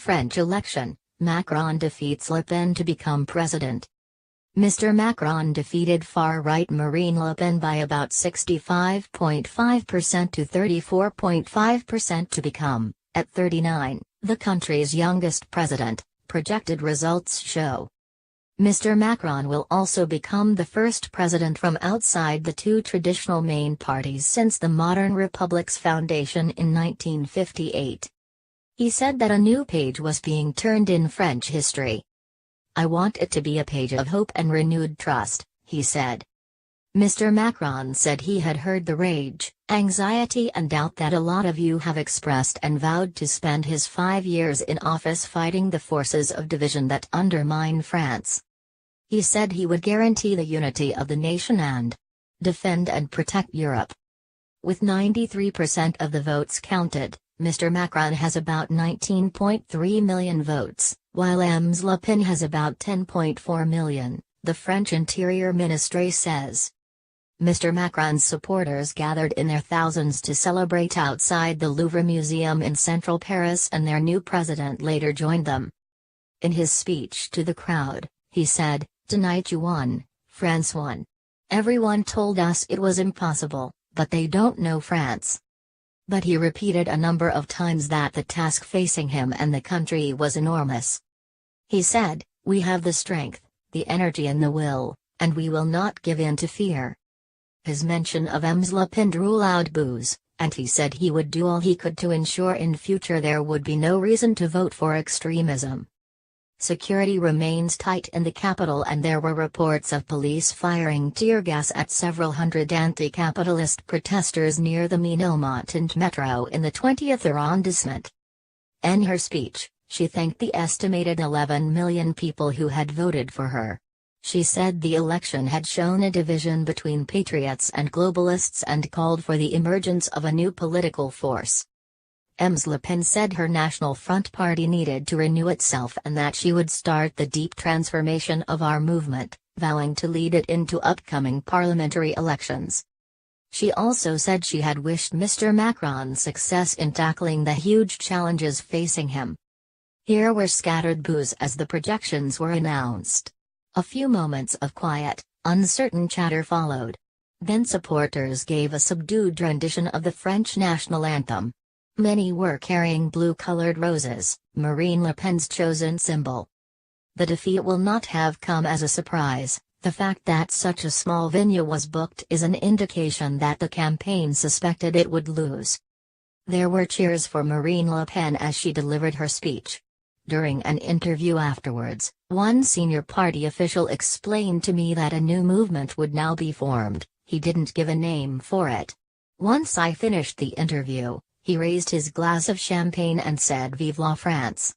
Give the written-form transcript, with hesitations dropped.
French election, Macron defeats Le Pen to become president. Mr. Macron defeated far-right Marine Le Pen by about 65.5% to 34.5% to become, at 39, the country's youngest president, projected results show. Mr. Macron will also become the first president from outside the two traditional main parties since the modern republic's foundation in 1958. He said that a new page was being turned in French history. "I want it to be a page of hope and renewed trust," he said. Mr. Macron said he had heard the rage, anxiety and doubt that a lot of you have expressed and vowed to spend his 5 years in office fighting the forces of division that undermine France. He said he would guarantee the unity of the nation and defend and protect Europe. With 93% of the votes counted, Mr. Macron has about 19.3 million votes, while Ms. Le Pen has about 10.4 million, the French Interior Ministry says. Mr. Macron's supporters gathered in their thousands to celebrate outside the Louvre Museum in central Paris, and their new president later joined them. In his speech to the crowd, he said, "Tonight you won, France won. Everyone told us it was impossible, but they don't know France." But he repeated a number of times that the task facing him and the country was enormous. He said, "We have the strength, the energy and the will, and we will not give in to fear." His mention of Ms. Le Pen drew loud boos, and he said he would do all he could to ensure in future there would be no reason to vote for extremism. Security remains tight in the capital, and there were reports of police firing tear gas at several hundred anti-capitalist protesters near the Ménilmontant metro in the 20th arrondissement. In her speech, she thanked the estimated 11 million people who had voted for her. She said the election had shown a division between patriots and globalists and called for the emergence of a new political force. Ms. Le Pen said her National Front party needed to renew itself and that she would start the deep transformation of our movement, vowing to lead it into upcoming parliamentary elections. She also said she had wished Mr. Macron success in tackling the huge challenges facing him. Here were scattered boos as the projections were announced. A few moments of quiet, uncertain chatter followed. Then supporters gave a subdued rendition of the French national anthem. Many were carrying blue-colored roses, Marine Le Pen's chosen symbol. The defeat will not have come as a surprise. The fact that such a small venue was booked is an indication that the campaign suspected it would lose. There were cheers for Marine Le Pen as she delivered her speech. During an interview afterwards, one senior party official explained to me that a new movement would now be formed. He didn't give a name for it. Once I finished the interview, he raised his glass of champagne and said, "Vive la France."